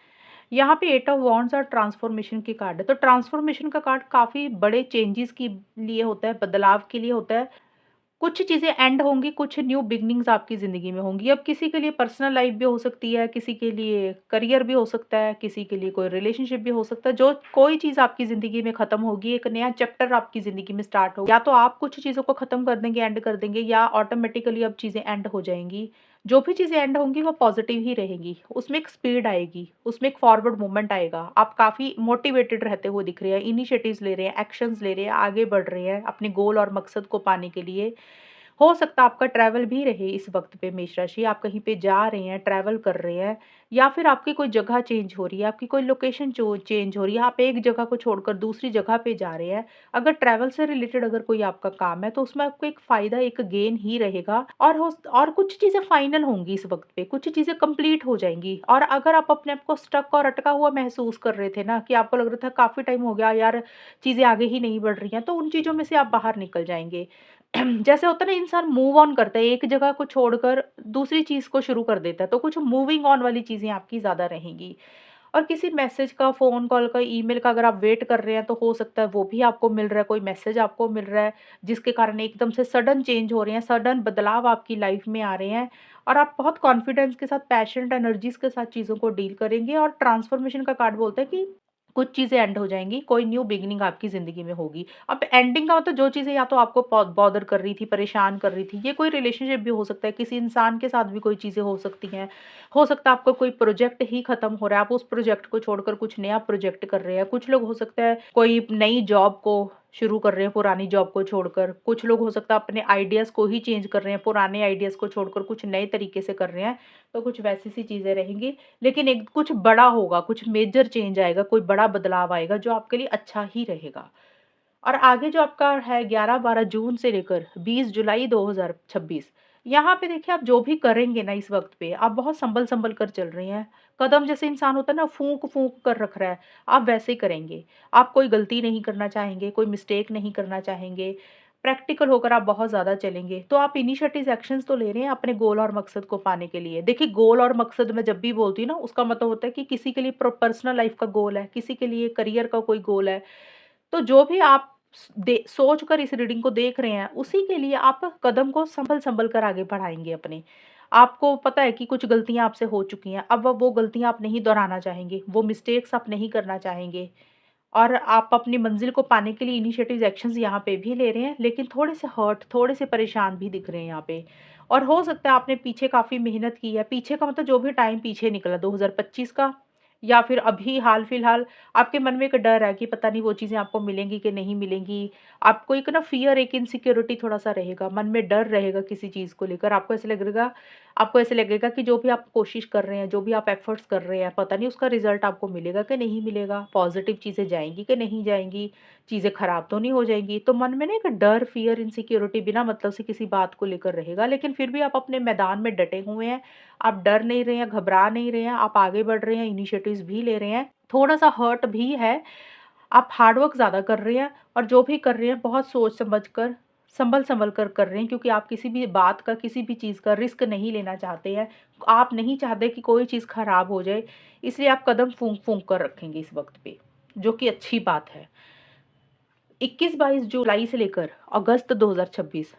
यहाँ पे 8 ऑफ वॉन्ड्स और ट्रांसफॉर्मेशन की कार्ड है। तो ट्रांसफॉर्मेशन का कार्ड काफ़ी बड़े चेंजेस के लिए होता है, बदलाव के लिए होता है। कुछ चीज़ें एंड होंगी, कुछ न्यू बिगिनिंग्स आपकी ज़िंदगी में होंगी। अब किसी के लिए पर्सनल लाइफ़ भी हो सकती है, किसी के लिए करियर भी हो सकता है, किसी के लिए कोई रिलेशनशिप भी हो सकता है। जो कोई चीज़ आपकी ज़िंदगी में ख़त्म होगी, एक नया चैप्टर आपकी ज़िंदगी में स्टार्ट होगा। या तो आप कुछ चीज़ों को ख़त्म कर देंगे, एंड कर देंगे, या ऑटोमेटिकली अब चीज़ें एंड हो जाएँगी। जो भी चीज़ें एंड होंगी वो पॉज़िटिव ही रहेंगी। उसमें एक स्पीड आएगी, उसमें एक फॉरवर्ड मूवमेंट आएगा। आप काफ़ी मोटिवेटेड रहते हुए दिख रहे हैं, इनिशिएटिव्स ले रहे हैं, एक्शंस ले रहे हैं, आगे बढ़ रहे हैं अपने गोल और मकसद को पाने के लिए। हो सकता है आपका ट्रैवल भी रहे इस वक़्त पे मेष राशि, आप कहीं पे जा रहे हैं, ट्रैवल कर रहे हैं, या फिर आपकी कोई जगह चेंज हो रही है, आपकी कोई लोकेशन चेंज हो रही है, आप एक जगह को छोड़कर दूसरी जगह पे जा रहे हैं। अगर ट्रैवल से रिलेटेड अगर कोई आपका काम है, तो उसमें आपको एक फ़ायदा, एक गेन ही रहेगा, और कुछ चीज़ें फाइनल होंगी इस वक़्त पे, कुछ चीज़ें कंप्लीट हो जाएँगी। और अगर आप अपने आप को स्टक और अटका हुआ महसूस कर रहे थे ना, कि आपको लग रहा था काफ़ी टाइम हो गया यार, चीज़ें आगे ही नहीं बढ़ रही हैं, तो उन चीज़ों में से आप बाहर निकल जाएँगे। जैसे होता है ना, इंसान मूव ऑन करता है, एक जगह को छोड़कर दूसरी चीज़ को शुरू कर देता है, तो कुछ मूविंग ऑन वाली चीज़ें आपकी ज़्यादा रहेंगी। और किसी मैसेज का, फ़ोन कॉल का, ईमेल का अगर आप वेट कर रहे हैं, तो हो सकता है वो भी आपको मिल रहा है, कोई मैसेज आपको मिल रहा है, जिसके कारण एकदम से सडन चेंज हो रहे हैं, सडन बदलाव आपकी लाइफ़ में आ रहे हैं, और आप बहुत कॉन्फिडेंस के साथ, पैशन, एनर्जीज़ के साथ चीज़ों को डील करेंगे। और ट्रांसफ़ॉर्मेशन का कार्ड बोलता है कि कुछ चीज़ें एंड हो जाएँगी, कोई न्यू बिगिनिंग आपकी ज़िंदगी में होगी। अब एंडिंग का मतलब जो चीज़ें या तो आपको बॉदर कर रही थी, परेशान कर रही थी, ये कोई रिलेशनशिप भी हो सकता है, किसी इंसान के साथ भी कोई चीज़ें हो सकती हैं। हो सकता है आपका कोई प्रोजेक्ट ही खत्म हो रहा है, आप उस प्रोजेक्ट को छोड़कर कुछ नया प्रोजेक्ट कर रहे हैं। कुछ लोग हो सकता है कोई नई जॉब को शुरू कर रहे हैं, पुरानी जॉब को छोड़कर। कुछ लोग हो सकता है अपने आइडियाज़ को ही चेंज कर रहे हैं, पुराने आइडियाज़ को छोड़कर कुछ नए तरीके से कर रहे हैं। तो कुछ वैसी सी चीज़ें रहेंगी। लेकिन एक कुछ बड़ा होगा, कुछ मेजर चेंज आएगा, कोई बड़ा बदलाव आएगा जो आपके लिए अच्छा ही रहेगा। और आगे जो आपका है 11-12 जून से लेकर 20 जुलाई 2026, यहाँ पे देखिए, आप जो भी करेंगे ना इस वक़्त पे, आप बहुत सँभल-सँभल कर चल रही हैं। कदम जैसे इंसान होता है ना, फूँक-फूँक कर रख रहा है, आप वैसे ही करेंगे। आप कोई गलती नहीं करना चाहेंगे, कोई मिस्टेक नहीं करना चाहेंगे। प्रैक्टिकल होकर आप बहुत ज़्यादा चलेंगे। तो आप इनिशिएटिव एक्शंस तो ले रहे हैं अपने गोल और मकसद को पाने के लिए। देखिए, गोल और मकसद मैं जब भी बोलती हूँ ना, उसका मतलब होता है कि किसी के लिए पर्सनल लाइफ़ का गोल है, किसी के लिए करियर का कोई गोल है। तो जो भी आप सोच कर इस रीडिंग को देख रहे हैं, उसी के लिए आप कदम को संभल-संभल कर आगे बढ़ाएँगे अपने। आपको पता है कि कुछ गलतियाँ आपसे हो चुकी हैं, अब वो गलतियाँ आप नहीं दोहराना चाहेंगे, वो मिस्टेक्स आप नहीं करना चाहेंगे, और आप अपनी मंज़िल को पाने के लिए इनिशिएटिव एक्शंस यहाँ पे भी ले रहे हैं, लेकिन थोड़े से हर्ट, थोड़े से परेशान भी दिख रहे हैं यहाँ पे। और हो सकता है आपने पीछे काफ़ी मेहनत की है, पीछे का मतलब जो भी टाइम पीछे निकला 2025 का, या फिर अभी हाल-फिलहाल, आपके मन में एक डर है कि पता नहीं वो चीज़ें आपको मिलेंगी कि नहीं मिलेंगी। आपको एक ना फ़ियर, एक इनसिक्योरिटी थोड़ा-सा रहेगा, मन में डर रहेगा किसी चीज़ को लेकर। आपको ऐसे लगेगा कि जो भी आप कोशिश कर रहे हैं, जो भी आप एफ़र्ट्स कर रहे हैं, पता नहीं उसका रिज़ल्ट आपको मिलेगा कि नहीं मिलेगा, पॉज़िटिव चीज़ें जाएँगी कि नहीं जाएँगी, चीज़ें ख़राब तो नहीं हो जाएँगी। तो मन में ना एक डर, फ़ियर, इनसिक्योरिटी बिना मतलब से किसी बात को लेकर रहेगा, लेकिन फिर भी आप अपने मैदान में डटे हुए हैं। आप डर नहीं रहे हैं, घबरा नहीं रहे हैं, आप आगे बढ़ रहे हैं, इनिशिएटिव्स भी ले रहे हैं। थोड़ा-सा हर्ट भी है, आप हार्ड वर्क ज़्यादा कर रहे हैं, और जो भी कर रहे हैं बहुत सोच समझ कर, संभल-संभल कर रहे हैं, क्योंकि आप किसी भी बात का, किसी भी चीज़ का रिस्क नहीं लेना चाहते हैं। आप नहीं चाहते कि कोई चीज़ खराब हो जाए, इसलिए आप कदम फूँक-फूँक कर रखेंगे इस वक़्त पे, जो कि अच्छी बात है। 21-22 जुलाई से लेकर अगस्त 2026,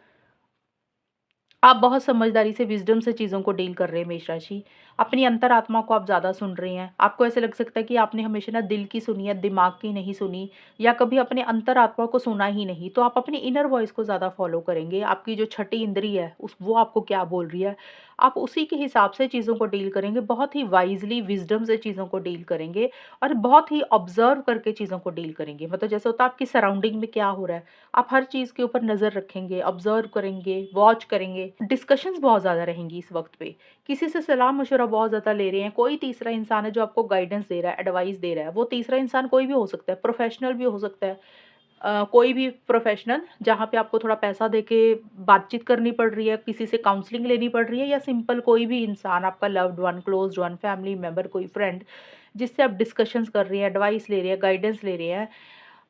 आप बहुत समझदारी से, विज़डम से चीज़ों को डील कर रहे हैं मेष राशि। अपनी अंतरात्मा को आप ज़्यादा सुन रहे हैं। आपको ऐसे लग सकता है कि आपने हमेशा ना दिल की सुनी है, दिमाग की नहीं सुनी, या कभी अपने अंतरात्मा को सुना ही नहीं। तो आप अपनी इनर वॉइस को ज़्यादा फ़ॉलो करेंगे। आपकी जो छठी इंद्री है, उस वो आपको क्या बोल रही है, आप उसी के हिसाब से चीज़ों को डील करेंगे, बहुत ही वाइज़ली विज़डम से चीज़ों को डील करेंगे और बहुत ही ऑब्ज़र्व करके चीज़ों को डील करेंगे। मतलब जैसे होता है आपकी सराउंडिंग में क्या हो रहा है, आप हर चीज़ के ऊपर नज़र रखेंगे, ऑब्ज़र्व करेंगे, वॉच करेंगे। डिस्कशंस बहुत ज़्यादा रहेंगी इस वक़्त पे। किसी से सलाह-मशवरा बहुत ज़्यादा ले रहे हैं, कोई तीसरा इंसान है जो आपको गाइडेंस दे रहा है, एडवाइस दे रहा है। वो तीसरा इंसान कोई भी हो सकता है, प्रोफ़ेशनल भी हो सकता है। कोई भी प्रोफ़ेशनल जहाँ पे आपको थोड़ा पैसा देके बातचीत करनी पड़ रही है, किसी से काउंसलिंग लेनी पड़ रही है या सिंपल कोई भी इंसान आपका loved one, closed one, family member, कोई फ्रेंड जिससे आप डिस्कशंस कर रही हैं, एडवाइस ले रही हैं, गाइडेंस ले रही हैं।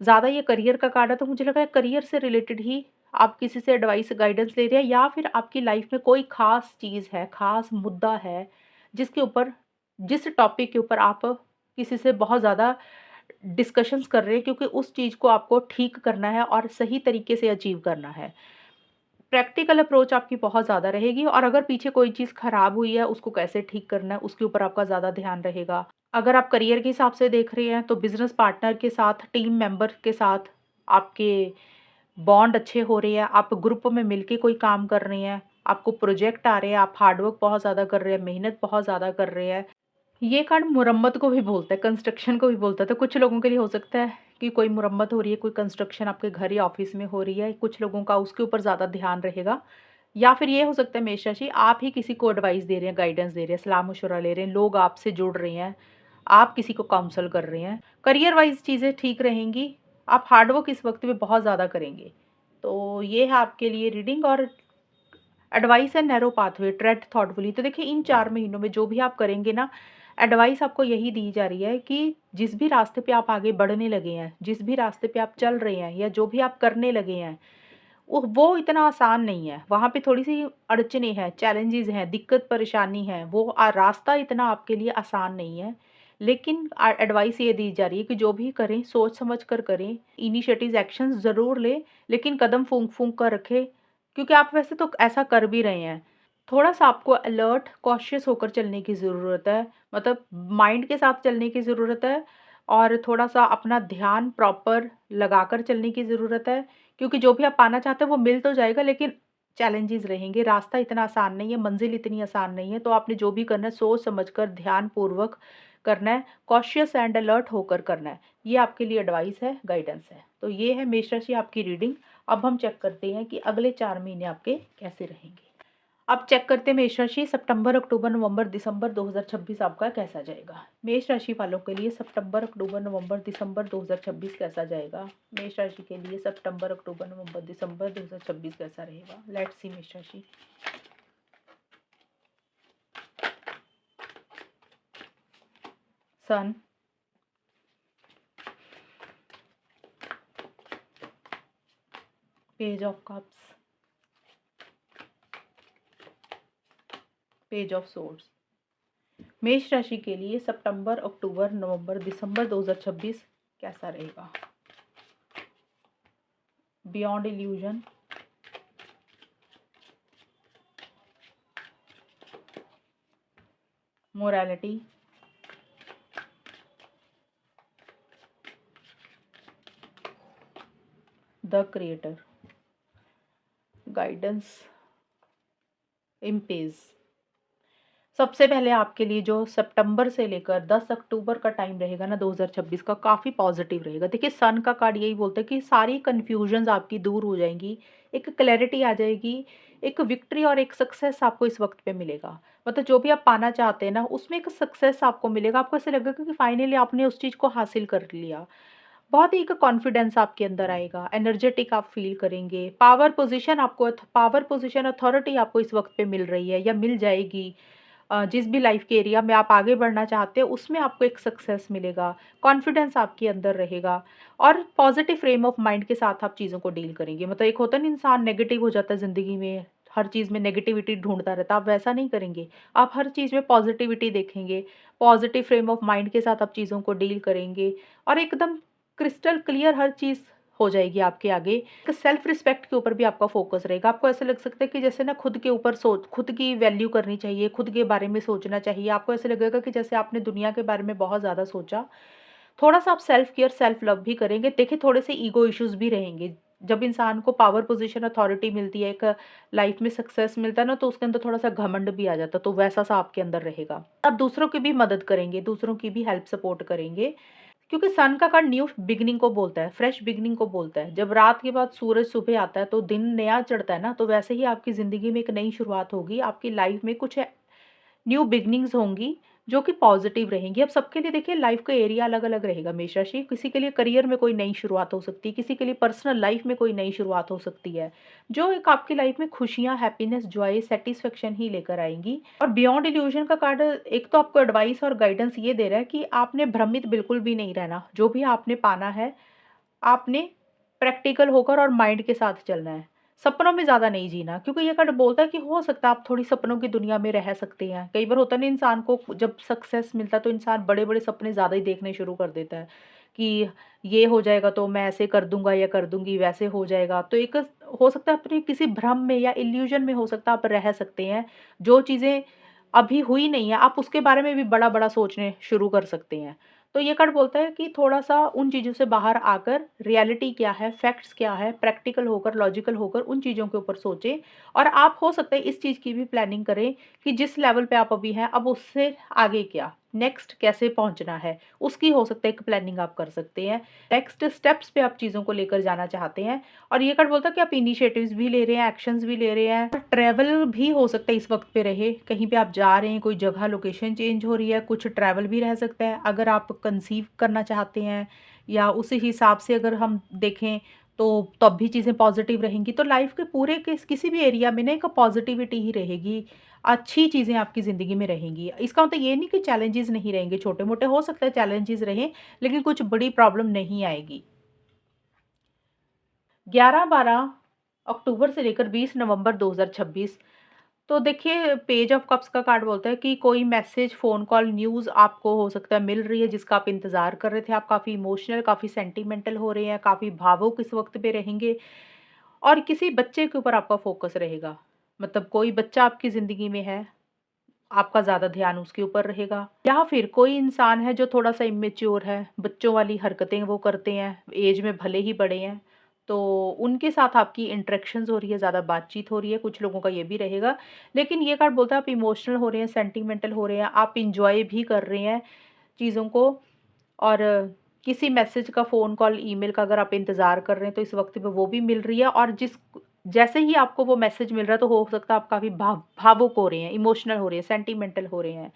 ज़्यादा ये करियर का कार्ड है तो मुझे लगा है करियर से रिलेटेड ही आप किसी से एडवाइस, गाइडेंस ले रहे हैं या फिर आपकी लाइफ़ में कोई ख़ास चीज़ है, ख़ास मुद्दा है, जिसके ऊपर जिस टॉपिक के ऊपर आप किसी से बहुत ज़्यादा डिस्कशंस कर रहे हैं क्योंकि उस चीज़ को आपको ठीक करना है और सही तरीके से अचीव करना है। प्रैक्टिकल अप्रोच आपकी बहुत ज़्यादा रहेगी और अगर पीछे कोई चीज़ खराब हुई है, उसको कैसे ठीक करना है, उसके ऊपर आपका ज़्यादा ध्यान रहेगा। अगर आप करियर के हिसाब से देख रहे हैं, तो बिज़नेस पार्टनर के साथ, टीम मेंबर के साथ आपके बॉन्ड अच्छे हो रहे हैं, आप ग्रुप में मिलके कोई काम कर रहे हैं, आपको प्रोजेक्ट आ रहे हैं, आप हार्ड वर्क बहुत ज़्यादा कर रहे हैं, मेहनत बहुत ज़्यादा कर रहे हैं। ये कार्ड मुरम्मत को भी बोलता है, कंस्ट्रक्शन को भी बोलता है, तो कुछ लोगों के लिए हो सकता है कि कोई मुरम्मत हो रही है, कोई कंस्ट्रक्शन आपके घर या ऑफ़िस में हो रही है, कुछ लोगों का उसके ऊपर ज़्यादा ध्यान रहेगा। या फिर ये हो सकता है मेष राशि आप ही किसी को एडवाइस दे रहे हैं, गाइडेंस दे रहे हैं, सलाह-मशवरा ले रहे हैं, लोग आपसे जुड़ रहे हैं, आप किसी को काउंसल कर रहे हैं। करियर वाइज़ चीज़ें ठीक रहेंगी, आप हार्ड वर्क इस वक़्त में बहुत ज़्यादा करेंगे। तो ये है आपके लिए रीडिंग और एडवाइस है नैरो पाथवे, ट्रेड थॉटफुली। तो देखिए इन 4 महीनों में जो भी आप करेंगे ना, एडवाइस आपको यही दी जा रही है कि जिस भी रास्ते पे आप आगे बढ़ने लगे हैं, जिस भी रास्ते पे आप चल रहे हैं या जो भी आप करने लगे हैं, वो इतना आसान नहीं है। वहाँ पे थोड़ी-सी अड़चनें हैं, चैलेंजेज़ हैं, दिक्कत परेशानी है। वो रास्ता इतना आपके लिए आसान नहीं है। लेकिन एडवाइस ये दी जा रही है कि जो भी करें सोच समझ कर करें, इनिशिएटिव्स एक्शंस ज़रूर लें, लेकिन कदम फूँक-फूँक कर रखें, क्योंकि आप वैसे तो ऐसा कर भी रहे हैं। थोड़ा-सा आपको अलर्ट, कॉशियस होकर चलने की ज़रूरत है, मतलब माइंड के साथ चलने की ज़रूरत है और थोड़ा-सा अपना ध्यान प्रॉपर लगाकर चलने की ज़रूरत है। क्योंकि जो भी आप पाना चाहते हैं वो मिल तो जाएगा लेकिन चैलेंजेस रहेंगे, रास्ता इतना आसान नहीं है, मंज़िल इतनी आसान नहीं है, तो आपने जो भी करना है सोच समझकर ध्यानपूर्वक करना है, कॉशियस एंड अलर्ट होकर करना है। ये आपके लिए एडवाइस है, गाइडेंस है। तो ये है मेष राशि आपकी रीडिंग। अब हम चेक करते हैं कि अगले 4 महीने आपके कैसे रहेंगे। अब चेक करते हैं मेष राशि सितंबर, अक्टूबर, नवंबर, दिसंबर 2026 आपका कैसा जाएगा। मेष राशि वालों के लिए सितंबर, अक्टूबर, नवंबर, दिसंबर 2026 कैसा जाएगा। मेष राशि के लिए सितंबर, अक्टूबर, नवंबर, दिसंबर 2026 कैसा रहेगा। लेट्स सी मेष राशि। Sun, page of cups, page of swords. मेष राशि के लिए सितंबर, अक्टूबर, नवंबर, दिसंबर 2026 कैसा रहेगा। Beyond illusion, morality, the creator, guidance, इम्पेज। सबसे पहले आपके लिए जो सितंबर से लेकर 10 अक्टूबर का टाइम रहेगा ना 2026 का, काफ़ी पॉजिटिव रहेगा। देखिए सन का कार्ड यही बोलता है कि सारी कन्फ्यूजन्स आपकी दूर हो जाएंगी, एक क्लैरिटी आ जाएगी, एक विक्ट्री और एक सक्सेस आपको इस वक्त पे मिलेगा। मतलब जो भी आप पाना चाहते हैं ना उसमें एक सक्सेस आपको मिलेगा, आपको ऐसा लगेगा कि फाइनली आपने उस चीज़ को हासिल कर लिया। बहुत ही एक कॉन्फिडेंस आपके अंदर आएगा, एनर्जेटिक आप फील करेंगे, पावर पोजीशन अथॉरिटी आपको इस वक्त पे मिल रही है या मिल जाएगी। जिस भी लाइफ के एरिया में आप आगे बढ़ना चाहते हो उसमें आपको एक सक्सेस मिलेगा, कॉन्फिडेंस आपके अंदर रहेगा और पॉजिटिव फ्रेम ऑफ माइंड के साथ आप चीज़ों को डील करेंगे। मतलब एक होता है ना इंसान नेगेटिव हो जाता है ज़िंदगी में, हर चीज़ में नेगेटिविटी ढूंढता रहता है, आप वैसा नहीं करेंगे। आप हर चीज़ में पॉजिटिविटी देखेंगे, पॉजिटिव फ्रेम ऑफ माइंड के साथ आप चीज़ों को डील करेंगे और एकदम क्रिस्टल क्लियर हर चीज़ हो जाएगी आपके आगे। एक सेल्फ रिस्पेक्ट के ऊपर भी आपका फोकस रहेगा। आपको ऐसा लग सकता है कि जैसे ना खुद के ऊपर सोच, खुद की वैल्यू करनी चाहिए, खुद के बारे में सोचना चाहिए। आपको ऐसा लगेगा कि जैसे आपने दुनिया के बारे में बहुत ज़्यादा सोचा। थोड़ा-सा आप सेल्फ केयर, सेल्फ लव भी करेंगे। देखिए थोड़े से ईगो इश्यूज़ भी रहेंगे। जब इंसान को पावर पोजीशन अथॉरिटी मिलती है, एक लाइफ में सक्सेस मिलता है ना, तो उसके अंदर थोड़ा सा घमंड भी आ जाता है, तो वैसा सा आपके अंदर रहेगा। आप दूसरों की भी मदद करेंगे, दूसरों की भी हेल्प सपोर्ट करेंगे, क्योंकि सन का कार्ड न्यू बिगिनिंग को बोलता है, फ्रेश बिगिनिंग को बोलता है। जब रात के बाद सूरज सुबह आता है तो दिन नया चढ़ता है ना, तो वैसे ही आपकी ज़िंदगी में एक नई शुरुआत होगी, आपकी लाइफ में कुछ न्यू बिगिनिंग्स होंगी, जो कि पॉज़िटिव रहेंगी। अब सबके लिए देखिए लाइफ़ का एरिया अलग-अलग रहेगा मेष राशि, किसी के लिए करियर में कोई नई शुरुआत हो सकती है, किसी के लिए पर्सनल लाइफ़ में कोई नई शुरुआत हो सकती है, जो एक आपकी लाइफ़ में खुशियाँ, हैप्पीनेस, जॉय, सैटिस्फैक्शन ही लेकर आएँगी। और बियॉन्ड इल्यूज़न का कार्ड एक तो आपको एडवाइस और गाइडेंस ये दे रहा है कि आपने भ्रमित बिल्कुल भी नहीं रहना, जो भी आपने पाना है, आपने प्रैक्टिकल होकर और माइंड के साथ चलना है। सपनों में ज़्यादा नहीं जीना, क्योंकि ये कार्ड बोलता है कि हो सकता है आप थोड़ी सपनों की दुनिया में रह सकते हैं। कई बार होता है ना, इंसान को जब सक्सेस मिलता है तो इंसान बड़े-बड़े सपने ज़्यादा ही देखने शुरू कर देता है, कि ये हो जाएगा तो मैं ऐसे कर दूँगा या कर दूँगी, वैसे हो जाएगा। तो एक हो सकता है अपने किसी भ्रम में या इल्यूज़न में हो सकता है आप रह सकते हैं। जो चीज़ें अभी हुई नहीं है, आप उसके बारे में भी बड़ा-बड़ा सोचने शुरू कर सकते हैं। तो ये कार्ड बोलता है कि थोड़ा-सा उन चीज़ों से बाहर आकर रियलिटी क्या है, फैक्ट्स क्या है, प्रैक्टिकल होकर, लॉजिकल होकर उन चीज़ों के ऊपर सोचें, और आप हो सकता है इस चीज़ की भी प्लानिंग करें कि जिस लेवल पे आप अभी हैं, अब उससे आगे क्या, नेक्स्ट कैसे पहुँचना है, उसकी हो सकता है एक प्लानिंग आप कर सकते हैं। नेक्स्ट स्टेप्स पे आप चीज़ों को लेकर जाना चाहते हैं, और ये कार्ड बोलता है कि आप इनिशिएटिव्स भी ले रहे हैं, एक्शंस भी ले रहे हैं। ट्रैवल भी हो सकता है इस वक़्त पे रहे, कहीं पे आप जा रहे हैं, कोई जगह लोकेशन चेंज हो रही है, कुछ ट्रैवल भी रह सकता है। अगर आप कंसीव करना चाहते हैं या उसी हिसाब से अगर हम देखें, तो तब भी चीज़ें पॉज़िटिव रहेंगी। तो लाइफ़ के पूरे किसी भी एरिया में ना एक पॉज़िटिविटी ही रहेगी, अच्छी चीज़ें आपकी ज़िंदगी में रहेंगी। इसका मतलब ये नहीं कि चैलेंजेस नहीं रहेंगे, छोटे-मोटे हो सकता है चैलेंजेस रहें, लेकिन कुछ बड़ी प्रॉब्लम नहीं आएगी। 11-12 अक्टूबर से लेकर 20 नवंबर 2026, तो देखिए पेज ऑफ कप्स का कार्ड बोलता है कि कोई मैसेज, फ़ोन कॉल, न्यूज़ आपको हो सकता है मिल रही है जिसका आप इंतज़ार कर रहे थे। आप काफ़ी इमोशनल, काफ़ी सेंटिमेंटल हो रहे हैं, काफ़ी भावुक इस वक़्त पे रहेंगे, और किसी बच्चे के ऊपर आपका फ़ोकस रहेगा। मतलब कोई बच्चा आपकी ज़िंदगी में है, आपका ज़्यादा ध्यान उसके ऊपर रहेगा, या फिर कोई इंसान है जो थोड़ा-सा इमैच्योर है, बच्चों वाली हरकतें वो करते हैं, ऐज में भले ही बड़े हैं, तो उनके साथ आपकी इंटरेक्शंस हो रही है, ज़्यादा बातचीत हो रही है, कुछ लोगों का ये भी रहेगा। लेकिन ये कार्ड बोलता है आप इमोशनल हो रहे हैं, सेंटिमेंटल हो रहे हैं, आप एन्जॉय भी कर रहे हैं चीज़ों को, और किसी मैसेज का, फ़ोन कॉल, ईमेल का अगर आप इंतज़ार कर रहे हैं, तो इस वक़्त पे वो भी मिल रही है, और जैसे ही आपको वो मैसेज मिल रहा है, तो हो सकता है आप काफ़ी भावुक हो रहे हैं, इमोशनल हो रहे हैं, सेंटिमेंटल हो रहे हैं।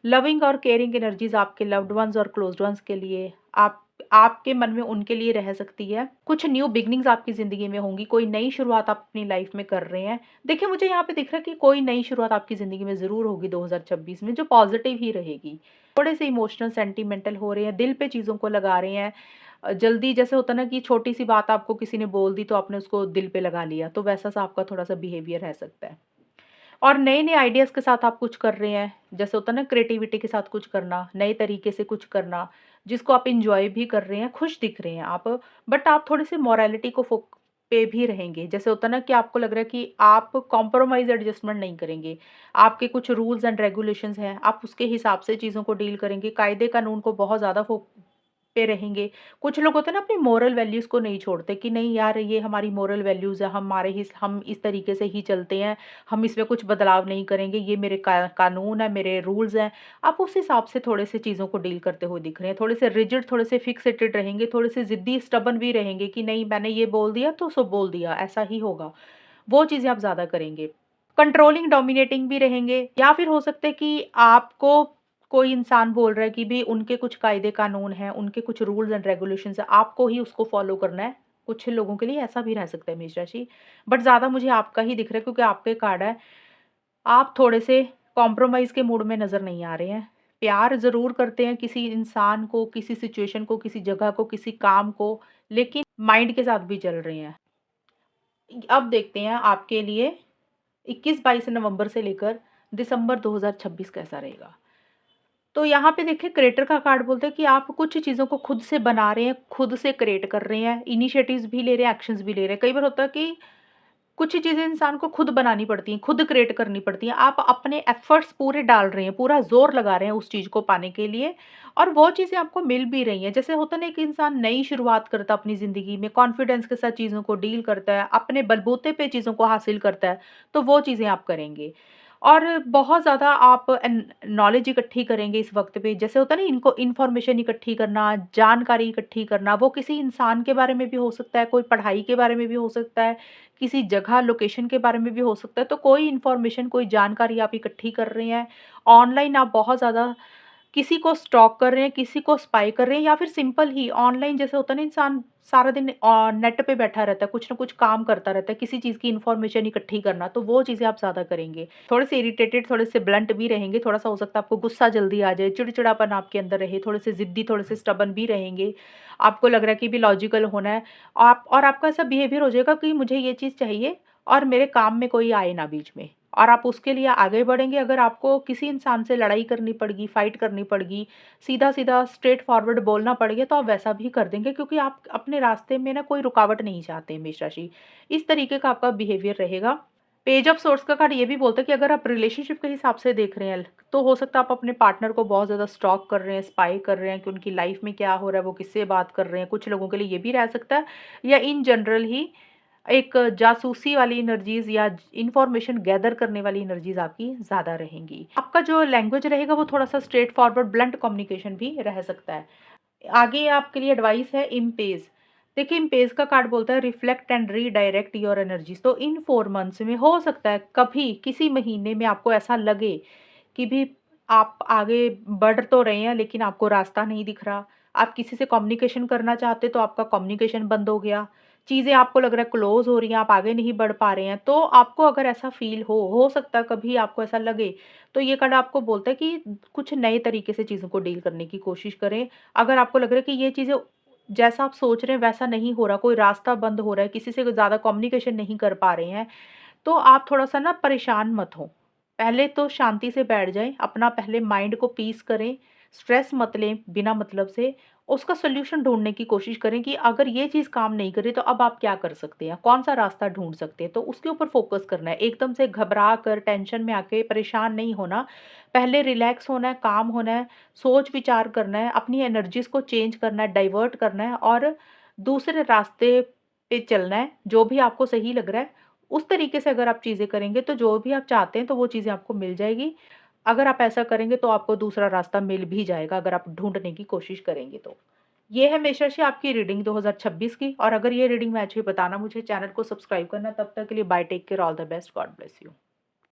लविंग और केयरिंग एनर्जीज़ आपके लव्ड वन्स और क्लोज़्ड वन्स के लिए, आपके मन में उनके लिए रह सकती है। कुछ न्यू बिगिनिंग्स आपकी ज़िंदगी में होंगी, कोई नई शुरुआत आप अपनी लाइफ़ में कर रहे हैं। देखिए, मुझे यहाँ पे दिख रहा है कि कोई नई शुरुआत आपकी ज़िंदगी में ज़रूर होगी 2026 में, जो पॉज़िटिव ही रहेगी। थोड़े-से इमोशनल, सेंटिमेंटल हो रहे हैं, दिल पे चीज़ों को लगा रहे हैं। जल्दी जैसे होता है ना कि छोटी-सी बात आपको किसी ने बोल दी, तो आपने उसको दिल पे लगा लिया, तो वैसा-सा आपका थोड़ा-सा बिहेवियर रह सकता है। और नए-नए आइडियाज़ के साथ आप कुछ कर रहे हैं, जैसे होता है ना क्रिएटिविटी के साथ कुछ करना, नए तरीके से कुछ करना, जिसको आप एन्जॉय भी कर रहे हैं, खुश दिख रहे हैं आप, बट आप थोड़े-से मोरालिटी को पे भी रहेंगे। जैसे होता है ना कि आपको लग रहा है कि आप कॉम्प्रोमाइज़ एडजस्टमेंट नहीं करेंगे। आपके कुछ रूल्स एंड रेगुलेशंस हैं, आप उसके हिसाब से चीज़ों को डील करेंगे, कायदे-कानून को बहुत ज़्यादा पे रहेंगे। कुछ लोग होते हैं ना अपनी मोरल वैल्यूज़ को नहीं छोड़ते, कि नहीं यार ये हमारी मोरल वैल्यूज़ है, हम इस तरीके से ही चलते हैं, हम इसमें कुछ बदलाव नहीं करेंगे, ये मेरे कानून है, मेरे रूल्स हैं। आप उस हिसाब से थोड़े-से चीज़ों को डील करते हुए दिख रहे हैं, थोड़े-से रिजिड, थोड़े-से फिक्सेटेड रहेंगे, थोड़े-से ज़िद्दी, स्टबर्न भी रहेंगे, कि नहीं मैंने ये बोल दिया तो सो बोल दिया, ऐसा ही होगा। वो चीज़ें आप ज़्यादा करेंगे। कंट्रोलिंग, डोमिनेटिंग भी रहेंगे, या फिर हो सकता है कि आपको कोई इंसान बोल रहा है कि भई उनके कुछ कायदे-कानून हैं, उनके कुछ रूल्स एंड रेगुलेशंस हैं, आपको ही उसको फ़ॉलो करना है। कुछ लोगों के लिए ऐसा भी रह सकता है मेष राशि, बट ज़्यादा मुझे आपका ही दिख रहा है, क्योंकि आपके कार्ड है। आप थोड़े-से कॉम्प्रोमाइज़ के मूड में नज़र नहीं आ रहे हैं। प्यार ज़रूर करते हैं किसी इंसान को, किसी सिचुएशन को, किसी जगह को, किसी काम को, लेकिन माइंड के साथ भी चल रहे हैं। अब देखते हैं आपके लिए 21-22 नवंबर से लेकर दिसंबर 2026 कैसा रहेगा। तो यहाँ पे देखिए क्रिएटर का कार्ड बोलता है कि आप कुछ चीज़ों को खुद से बना रहे हैं, खुद से क्रिएट कर रहे हैं, इनिशिएटिव्स भी ले रहे हैं, एक्शंस भी ले रहे हैं। कई बार होता है कि कुछ चीज़ें इंसान को खुद बनानी पड़ती हैं, खुद क्रिएट करनी पड़ती हैं। आप अपने एफ़र्ट्स पूरे डाल रहे हैं, पूरा ज़ोर लगा रहे हैं उस चीज़ को पाने के लिए और वो चीज़ें आपको मिल भी रही हैं। जैसे होता है ना, एक इंसान नई शुरुआत करता है अपनी ज़िंदगी में, कॉन्फिडेंस के साथ चीज़ों को डील करता है, अपने बलबूते पे चीज़ों को हासिल करता है, तो वो चीज़ें आप करेंगे। और बहुत ज़्यादा आप नॉलेज इकट्ठी करेंगे इस वक़्त पे। जैसे होता है ना, इनको इन्फॉर्मेशन इकट्ठी करना, जानकारी इकट्ठी करना, वो किसी इंसान के बारे में भी हो सकता है, कोई पढ़ाई के बारे में भी हो सकता है, किसी जगह लोकेशन के बारे में भी हो सकता है। तो कोई इन्फॉर्मेशन, कोई जानकारी आप इकट्ठी कर रहे हैं। ऑनलाइन आप बहुत ज़्यादा किसी को स्टॉक कर रहे हैं, किसी को स्पाई कर रहे हैं, या फिर सिंपल ही ऑनलाइन जैसे होता है ना, इंसान सारा दिन नेट पे बैठा रहता है, कुछ ना कुछ काम करता रहता है, किसी चीज़ की इन्फॉर्मेशन इकट्ठी करना, तो वो चीज़ें आप ज़्यादा करेंगे। थोड़े-से इरिटेटेड, थोड़े-से ब्लंट भी रहेंगे, थोड़ा-सा हो सकता है आपको गुस्सा जल्दी आ जाए, चिड़चिड़ापन आपके अंदर रहे, थोड़े-से ज़िद्दी, थोड़े-से स्टबर्न भी रहेंगे। आपको लग रहा है कि भी लॉजिकल होना है, आप और आपका ऐसा बिहेवियर हो जाएगा कि मुझे ये चीज़ चाहिए और मेरे काम में कोई आए ना बीच में। और आप उसके लिए आगे बढ़ेंगे। अगर आपको किसी इंसान से लड़ाई करनी पड़गी, फाइट करनी पड़गी, सीधा-सीधा स्ट्रेट फॉरवर्ड बोलना पड़ गया, तो आप वैसा भी कर देंगे, क्योंकि आप अपने रास्ते में ना कोई रुकावट नहीं चाहते मेष राशि। इस तरीके का आपका बिहेवियर रहेगा। पेज ऑफ सोर्स का कार्ड ये भी बोलता है कि अगर आप रिलेशनशिप के हिसाब से देख रहे हैं, तो हो सकता है आप अपने पार्टनर को बहुत ज़्यादा स्टॉक कर रहे हैं, स्पाई कर रहे हैं कि उनकी लाइफ में क्या हो रहा है, वो किससे बात कर रहे हैं। कुछ लोगों के लिए ये भी रह सकता है, या इन जनरल ही एक जासूसी वाली एनर्जीज़ या इन्फॉर्मेशन गैदर करने वाली एनर्जीज़ आपकी ज़्यादा रहेंगी। आपका जो लैंग्वेज रहेगा वो थोड़ा-सा स्ट्रेट फॉरवर्ड ब्लंट कम्युनिकेशन भी रह सकता है। आगे आपके लिए एडवाइस है इम्पेज। देखिए, इम्पेज का कार्ड बोलता है reflect and redirect your energies. तो इन 4 मंथ्स में हो सकता है कभी किसी महीने में आपको ऐसा लगे कि भी आप आगे बढ़ तो रहे हैं, लेकिन आपको रास्ता नहीं दिख रहा। आप किसी से कम्युनिकेशन करना चाहते तो आपका कम्युनिकेशन बंद हो गया। चीज़ें आपको लग रहा है क्लोज़ हो रही हैं, आप आगे नहीं बढ़ पा रहे हैं। तो आपको अगर ऐसा फ़ील हो सकता है कभी आपको ऐसा लगे, तो ये कार्ड आपको बोलता है कि कुछ नए तरीके से चीज़ों को डील करने की कोशिश करें। अगर आपको लग रहा है कि ये चीज़ें जैसा आप सोच रहे हैं वैसा नहीं हो रहा, कोई रास्ता बंद हो रहा है, किसी से ज़्यादा कम्युनिकेशन नहीं कर पा रहे हैं, तो आप थोड़ा-सा ना परेशान मत हों। पहले तो शांति से बैठ जाएँ, अपना पहले माइंड को पीस करें, स्ट्रेस मत लें बिना मतलब से। उसका सॉल्यूशन ढूँढने की कोशिश करें कि अगर ये चीज़ काम नहीं कर रही तो अब आप क्या कर सकते हैं? कौन-सा रास्ता ढूँढ सकते हैं? तो उसके ऊपर फ़ोकस करना है। एकदम से घबरा कर टेंशन में आके परेशान नहीं होना। पहले रिलैक्स होना है, काम होना है, सोच-विचार करना है, अपनी एनर्जीज़ को चेंज करना है, डाइवर्ट करना है और दूसरे रास्ते पे चलना है, जो भी आपको सही लग रहा है। उस तरीके से अगर आप चीज़ें करेंगे तो जो भी आप चाहते हैं तो वो चीज़ें आपको मिल जाएगी। अगर आप ऐसा करेंगे तो आपको दूसरा रास्ता मिल भी जाएगा, अगर आप ढूँढने की कोशिश करेंगे तो। ये है मेष राशि आपकी रीडिंग 2026 की, और अगर ये रीडिंग मैच हुई बताना मुझे, चैनल को सब्सक्राइब करना। तब तक के लिए bye, take care, all the best, God bless you.